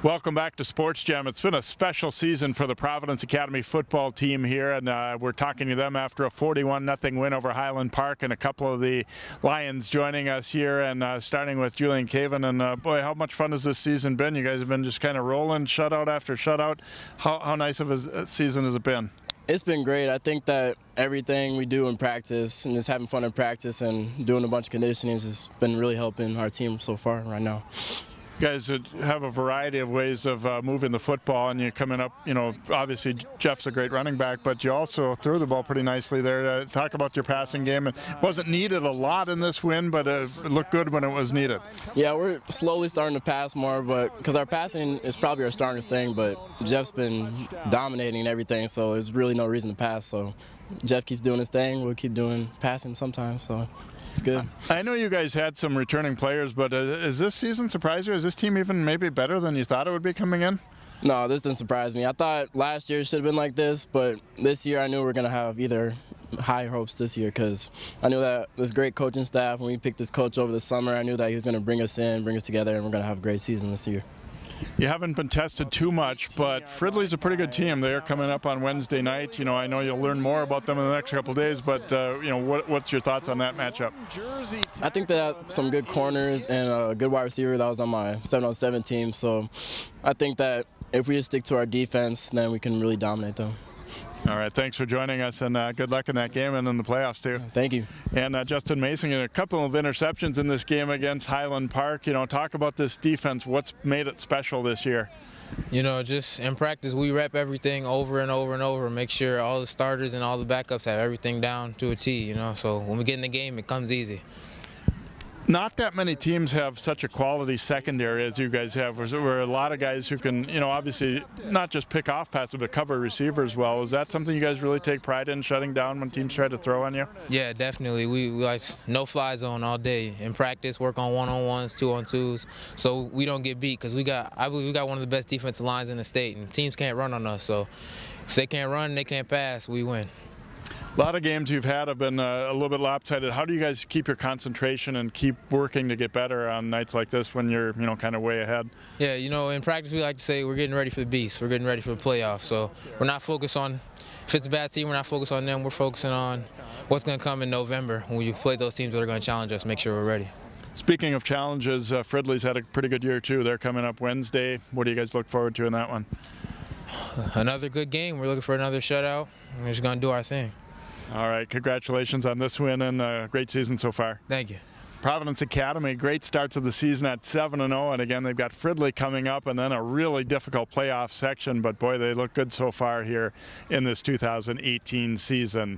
Welcome back to Sports Jam. It's been a special season for the Providence Academy football team here, and we're talking to them after a 41-0 win over Highland Park, and a couple of the Lions joining us here, and starting with Julian Caven. And boy, how much fun has this season been? You guys have been just kind of rolling shutout after shutout. How nice of a season has it been? It's been great. I think that everything we do in practice and just having fun in practice and doing a bunch of conditioning has been really helping our team so far right now. You guys have a variety of ways of moving the football, and you're coming up, obviously Jeff's a great running back, but you also threw the ball pretty nicely there. Talk about your passing game. It wasn't needed a lot in this win, but it looked good when it was needed. Yeah, we're slowly starting to pass more, but because our passing is probably our strongest thing, but Jeff's been dominating everything, so there's really no reason to pass. So Jeff keeps doing his thing, we'll keep doing passing sometimes, so it's good. I know you guys had some returning players, but is this season surprised you? Is this team even maybe better than you thought it would be coming in? No, this didn't surprise me. I thought last year should have been like this, but this year I knew we were going to have either high hopes this year because I knew that this great coaching staff, when we picked this coach over the summer, I knew that he was going to bring us in, bring us together, and we're going to have a great season this year. You haven't been tested too much, but Fridley's a pretty good team. They're coming up on Wednesday night. I know you'll learn more about them in the next couple of days, but what's your thoughts on that matchup? I think they have some good corners and a good wide receiver that was on my 7-on-7 team, so I think that if we just stick to our defense, then we can really dominate them. All right, thanks for joining us, and good luck in that game and in the playoffs too. Thank you. And Justin Mason, a couple of interceptions in this game against Highland Park. Talk about this defense. What's made it special this year? Just in practice, we rep everything over and over and over, make sure all the starters and all the backups have everything down to a T, so when we get in the game, it comes easy. Not that many teams have such a quality secondary as you guys have. We're a lot of guys who can, obviously not just pick off passes, but cover receivers well. Is that something you guys really take pride in, shutting down when teams try to throw on you? Yeah, definitely. We like no-fly zone all day. In practice, work on one-on-ones, two-on-twos, so we don't get beat because I believe we got one of the best defensive lines in the state, and teams can't run on us. So if they can't run, they can't pass, we win. A lot of games you've had have been a little bit lopsided. How do you guys keep your concentration and keep working to get better on nights like this when you're, kind of way ahead? Yeah, in practice we like to say we're getting ready for the beast. We're getting ready for the playoffs. So we're not focused on, if it's a bad team, we're not focused on them. We're focusing on what's going to come in November when we play those teams that are going to challenge us, make sure we're ready. Speaking of challenges, Fridley's had a pretty good year too. They're coming up Wednesday. What do you guys look forward to in that one? Another good game. We're looking for another shutout. We're just going to do our thing. All right, congratulations on this win and a great season so far. Thank you. Providence Academy, great start to the season at 7-0, and again they've got Fridley coming up and then a really difficult playoff section, but boy, they look good so far here in this 2018 season.